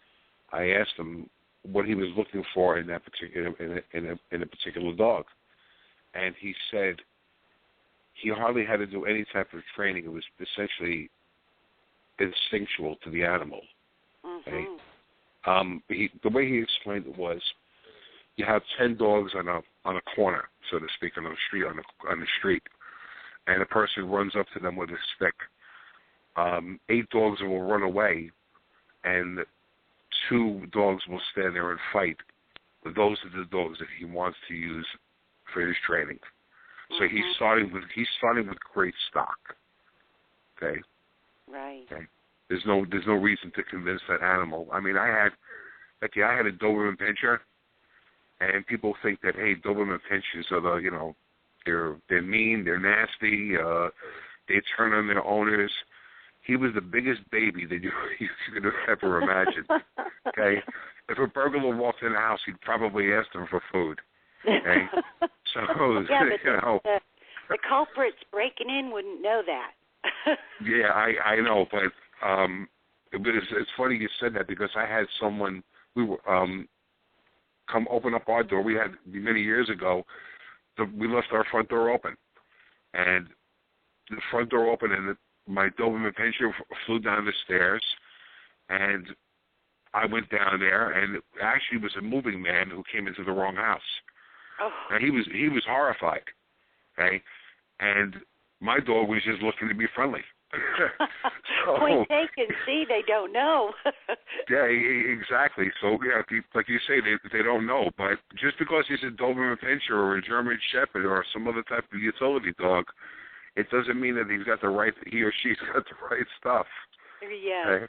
I asked him what he was looking for in that particular in a particular dog, and he said he hardly had to do any type of training. It was essentially instinctual to the animal. Mm-hmm. Okay? The way he explained it was, you have 10 dogs on a corner, so to speak, on the street, and a person runs up to them with a stick. 8 dogs will run away, and 2 dogs will stand there and fight. Those are the dogs that he wants to use for his training. So he's starting with great stock. Okay. Right. Okay. There's no reason to convince that animal. I mean, I had a Doberman Pinscher, and people think that, hey, Doberman Pinschers are they're mean, they're nasty, they turn on their owners. He was the biggest baby that you could have ever imagined. Okay, if a burglar walked in the house, he'd probably ask them for food. Okay, so yeah, but the culprits breaking in wouldn't know that. Yeah, I know, but it's funny you said that, because I had someone come open up our door. We had many years ago. We left our front door open, and the front door open, and my Doberman Pinscher flew down the stairs, and I went down there, and it actually was a moving man who came into the wrong house. Oh. And he was horrified, okay? And my dog was just looking to be friendly. Point taken. See, they don't know. Yeah, exactly. So, yeah, like you say, they don't know. But just because he's a Doberman Pinscher or a German Shepherd or some other type of utility dog, it doesn't mean that he or she's got the right stuff. Yeah. Okay?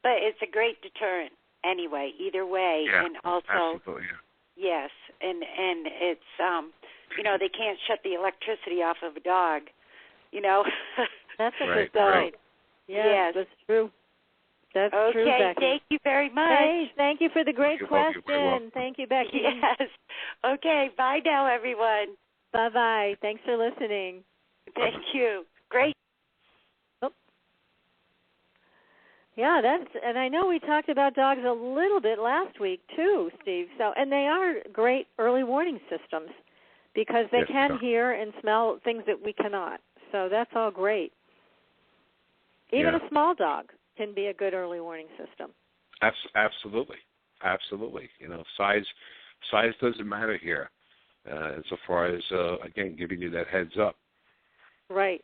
But it's a great deterrent anyway, either way. Yeah, and also, absolutely, yeah. Yes, and it's, they can't shut the electricity off of a dog, That's a right, good point. right. Yes, that's true. That's okay, true, Becky. Thank you very much. Hey, thank you for the great You're question. welcome. Thank you, Becky. Yes. Okay, bye now, everyone. Bye-bye. Thanks for listening. Thank you. Great. Oh. Yeah, and I know we talked about dogs a little bit last week too, Steve. And they are great early warning systems because they can hear and smell things that we cannot. So that's all great. Even a small dog can be a good early warning system. Absolutely. Size doesn't matter here, insofar as again giving you that heads up. Right.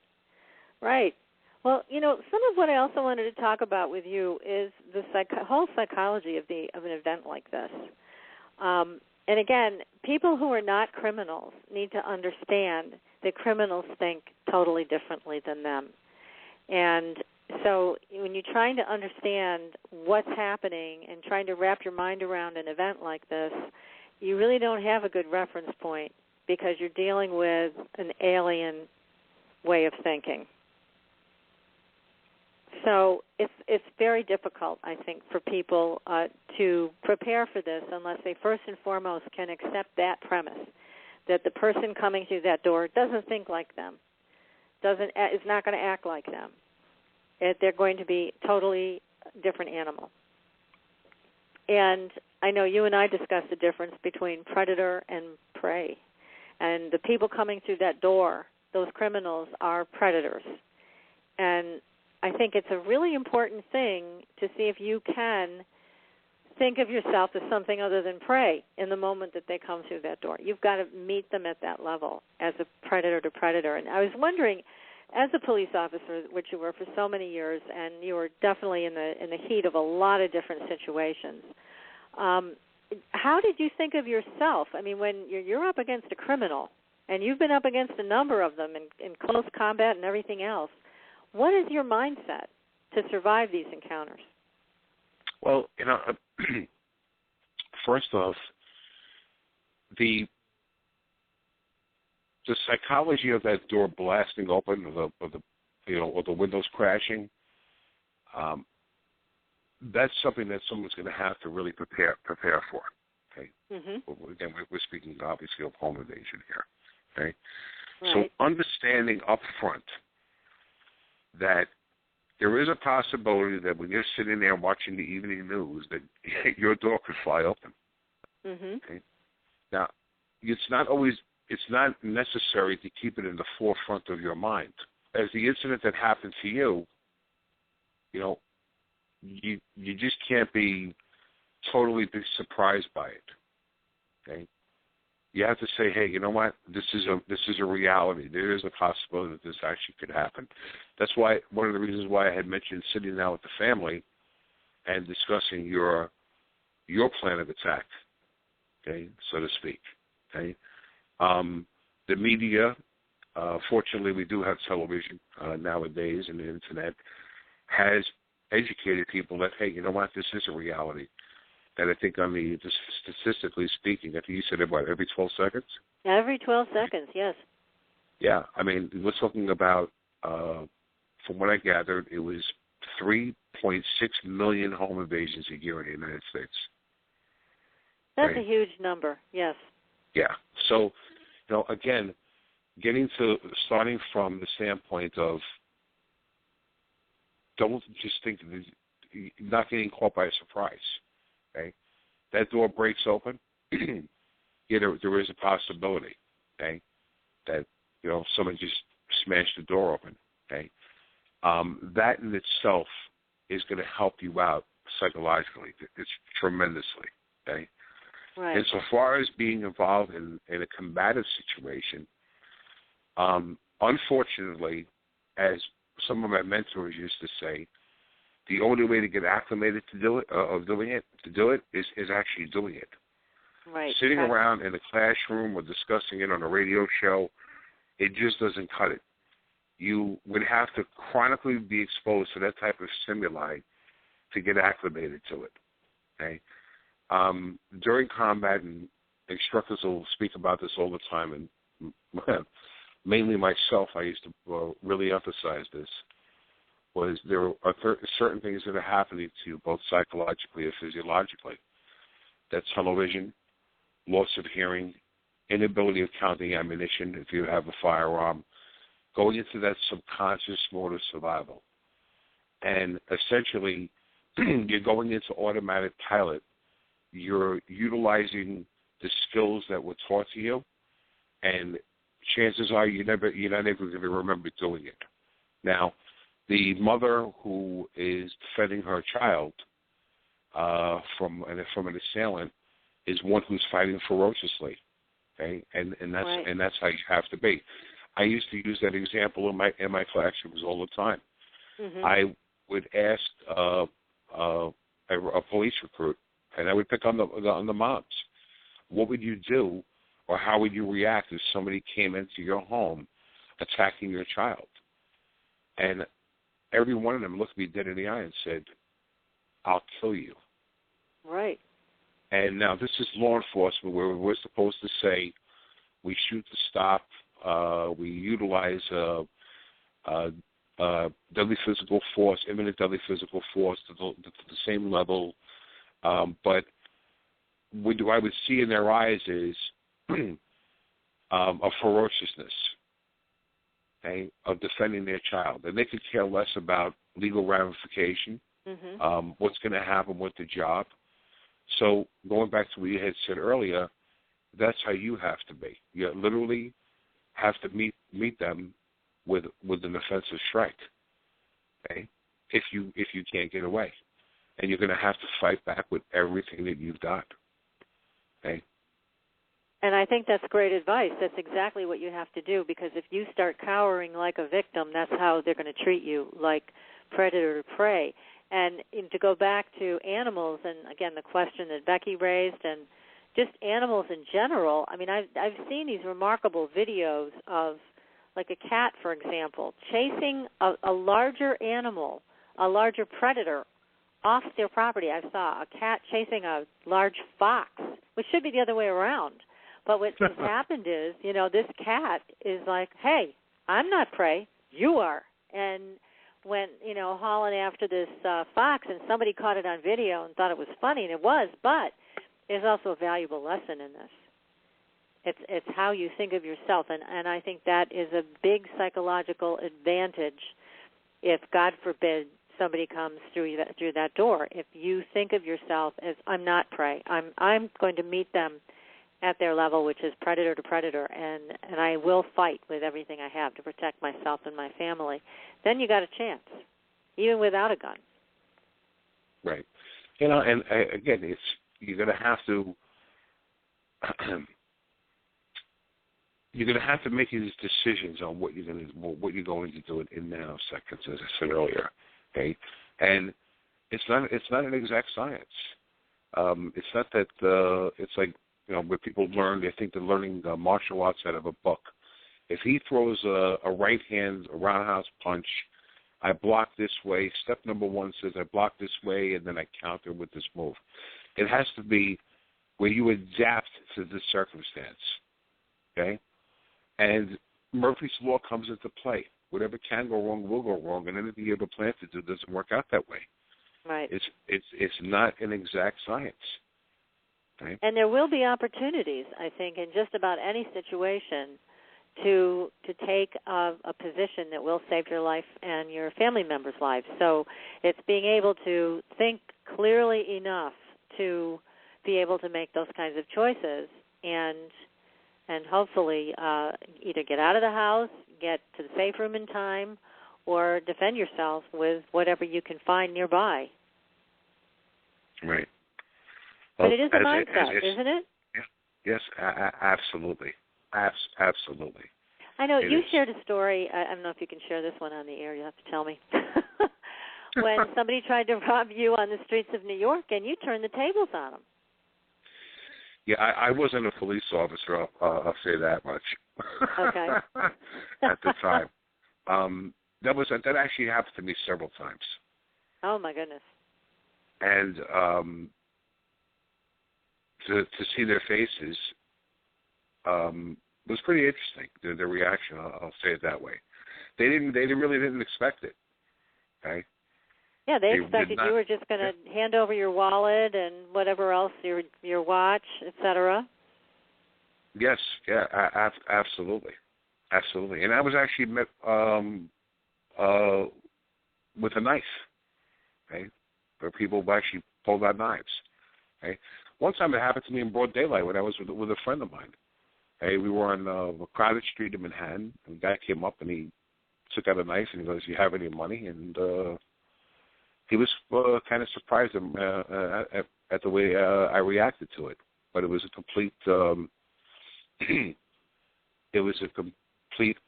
Well, some of what I also wanted to talk about with you is the whole psychology of an event like this. And again, people who are not criminals need to understand that criminals think totally differently than them. And so when you're trying to understand what's happening and trying to wrap your mind around an event like this, you really don't have a good reference point because you're dealing with an alien way of thinking. So it's very difficult, I think, for people to prepare for this unless they first and foremost can accept that premise, that the person coming through that door doesn't think like them, is not going to act like them. They're going to be totally different animal. And I know you and I discussed the difference between predator and prey. And the people coming through that door, those criminals, are predators. And I think it's a really important thing to see if you can think of yourself as something other than prey in the moment that they come through that door. You've got to meet them at that level as a predator to predator. And I was wondering, as a police officer, which you were for so many years, and you were definitely in the heat of a lot of different situations, how did you think of yourself? I mean, when you're up against a criminal, and you've been up against a number of them in close combat and everything else, what is your mindset to survive these encounters? Well, first off, the psychology of that door blasting open, or the windows crashing, that's something that someone's going to have to really prepare for. Okay. Mm-hmm. Again, we're speaking obviously of home invasion here. Okay. Right. So understanding up front that there is a possibility that when you're sitting there watching the evening news, that your door could fly open. Mm-hmm. Okay. Now, it's not necessary to keep it in the forefront of your mind. As the incident that happened to you, you just can't be totally surprised by it. Okay. You have to say, hey, you know what? This is a reality. There is a possibility that this actually could happen. That's why one of the reasons why I had mentioned sitting down with the family and discussing your plan of attack, okay, so to speak. Okay, the media, fortunately, we do have television nowadays, and the internet has educated people that, hey, you know what? This is a reality. And I think just statistically speaking, I think you said about every 12 seconds? Every 12 seconds, yes. Yeah, I mean, we're talking about, from what I gathered, it was 3.6 million home invasions a year in the United States. That's a huge number, yes. Yeah. So, again, starting from the standpoint of don't just think that not getting caught by surprise. Okay, that door breaks open. There is a possibility. Okay, that someone just smashed the door open. Okay, that in itself is going to help you out psychologically. It's tremendously. Okay, right. And so far as being involved in a combative situation, unfortunately, as some of my mentors used to say, the only way to get acclimated to do it is actually doing it. Right. Sitting around in a classroom or discussing it on a radio show, it just doesn't cut it. You would have to chronically be exposed to that type of stimuli to get acclimated to it. Okay. During combat, and instructors will speak about this all the time, and mainly myself, I used to really emphasize this. Was there are certain things that are happening to you, both psychologically and physiologically. That's tunnel vision, loss of hearing, inability of counting ammunition if you have a firearm, going into that subconscious mode of survival. And essentially, you're going into automatic pilot. You're utilizing the skills that were taught to you, and chances are you're not ever going to remember doing it. Now, the mother who is defending her child from an assailant is one who's fighting ferociously, okay, and that's how you have to be. I used to use that example in my classrooms all the time. Mm-hmm. I would ask a police recruit, and I would pick on the moms. What would you do, or how would you react if somebody came into your home attacking your child? And every one of them looked me dead in the eye and said, I'll kill you. Right. And now this is law enforcement where we're supposed to say we shoot to stop, we utilize deadly physical force, imminent deadly physical force to the same level. But what I would see in their eyes is a ferociousness. Okay, of defending their child. And they could care less about legal ramification, mm-hmm. What's going to happen with the job. So going back to what you had said earlier, that's how you have to be. You literally have to meet them with an offensive strike, okay, if you can't get away. And you're going to have to fight back with everything that you've got, okay? And I think that's great advice. That's exactly what you have to do, because if you start cowering like a victim, that's how they're going to treat you, like predator to prey. And to go back to animals, and again, the question that Becky raised, and just animals in general, I mean, I've seen these remarkable videos of, like a cat, for example, chasing a larger animal a larger predator off their property. I saw a cat chasing a large fox, which should be the other way around. But what has happened is, this cat is like, hey, I'm not prey, you are. And went, hauling after this fox, and somebody caught it on video and thought it was funny, and it was, but there's also a valuable lesson in this. It's how you think of yourself, and I think that is a big psychological advantage if, God forbid, somebody comes through that door. If you think of yourself as, I'm not prey, I'm going to meet them at their level, which is predator to predator, and I will fight with everything I have to protect myself and my family, then you got a chance, even without a gun. Right. And again, you're going to have to make these decisions on what you're going to do in nanoseconds, as I said earlier. Okay, and it's not an exact science. It's not that it's like, where people learn, they think they're learning martial arts out of a book. If he throws a right hand, a roundhouse punch, I block this way. Step number one says I block this way, and then I counter with this move. It has to be where you adapt to the circumstance. Okay? And Murphy's Law comes into play. Whatever can go wrong will go wrong, and anything you ever plan to do doesn't work out that way. Right. It's not an exact science. Okay? And there will be opportunities, I think, in just about any situation to take a position that will save your life and your family members' lives. So it's being able to think clearly enough to be able to make those kinds of choices and hopefully either get out of the house, get to the safe room in time, or defend yourself with whatever you can find nearby. Right. But it is a mindset, isn't it? Yes, absolutely. Absolutely. I know you shared a story. I don't know if you can share this one on the air. You'll have to tell me. When somebody tried to rob you on the streets of New York and you turned the tables on them. Yeah, I wasn't a police officer, I'll say that much. Okay. At the time. That actually happened to me several times. Oh, my goodness. And to see their faces was pretty interesting. Their reaction, I'll say it that way. They really didn't expect it. Okay. Yeah, they expected you were just going to hand over your wallet and whatever else, your watch, etc. Yes. Yeah. Absolutely. Absolutely. And I was actually met with a knife. Okay. Where people actually pulled out knives. Okay. One time it happened to me in broad daylight when I was with a friend of mine. Hey, we were on a crowded street in Manhattan, and the guy came up and he took out a knife and he goes, "Do you have any money?" And he was kind of surprised at the way I reacted to it. But it was a complete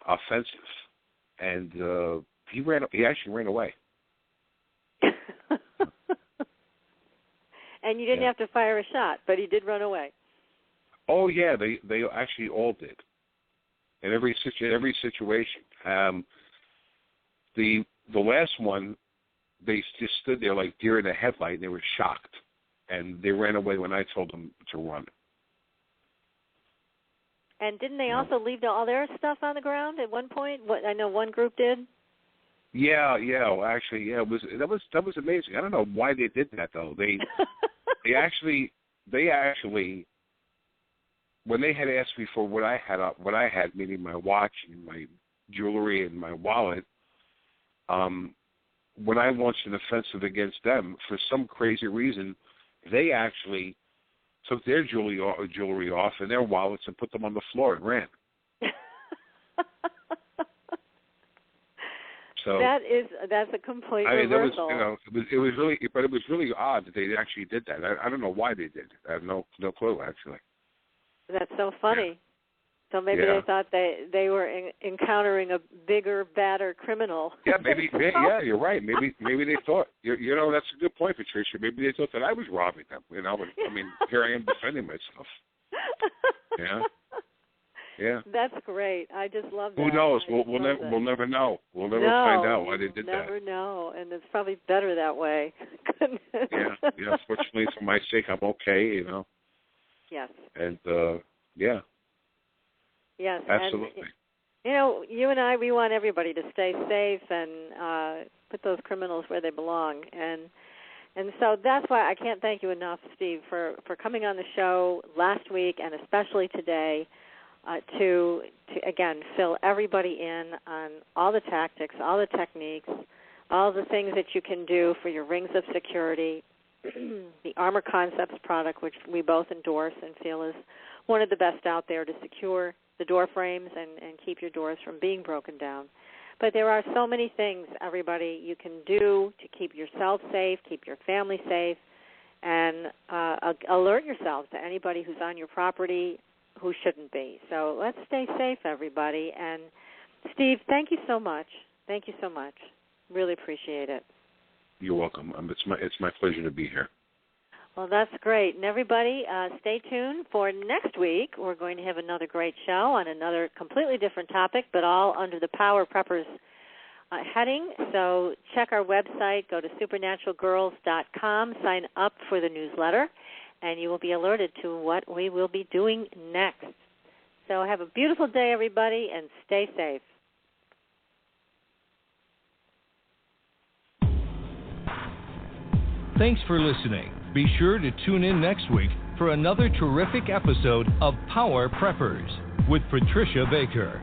offensive, and he actually ran away. And you didn't have to fire a shot, but he did run away. Oh yeah, they actually all did. In every situation. The last one, they just stood there like deer in the headlight, and they were shocked, and they ran away when I told them to run. And didn't they also leave all their stuff on the ground at one point? I know one group did. Yeah. Well, actually, yeah. That was amazing. I don't know why they did that though. They actually, when they had asked me for what I had, meaning my watch and my jewelry and my wallet, when I launched an offensive against them, for some crazy reason, they actually took their jewelry off and their wallets and put them on the floor and ran. So that's a complete reversal. It was really odd that they actually did that. I don't know why they did. I have no clue actually. That's so funny. Yeah. So maybe they thought they were encountering a bigger, badder criminal. Yeah, maybe. Yeah, you're right. Maybe they thought. That's a good point, Patricia. Maybe they thought that I was robbing them. I mean, here I am defending myself. Yeah. Yeah. That's great. I just love that. Who knows? We'll never know. We'll never find out why they did that. Never know, and it's probably better that way. Yeah. Fortunately for my sake, I'm okay. Yes. And yeah. Yes. Absolutely. And, you and I, we want everybody to stay safe and put those criminals where they belong. And so that's why I can't thank you enough, Steve, for coming on the show last week and especially today to again fill everybody in on all the tactics, all the techniques, all the things that you can do for your rings of security. The Armor Concepts product, which we both endorse and feel is one of the best out there to secure the door frames and keep your doors from being broken down. But there are so many things, everybody, you can do to keep yourself safe, keep your family safe, and alert yourselves to anybody who's on your property who shouldn't be. So let's stay safe, everybody. And, Steve, thank you so much. Thank you so much. Really appreciate it. You're welcome. It's my pleasure to be here. Well, that's great. And everybody, stay tuned for next week. We're going to have another great show on another completely different topic, but all under the Power Preppers heading. So check our website. Go to supernaturalgirls.com. Sign up for the newsletter, and you will be alerted to what we will be doing next. So have a beautiful day, everybody, and stay safe. Thanks for listening. Be sure to tune in next week for another terrific episode of Power Preppers with Patricia Baker.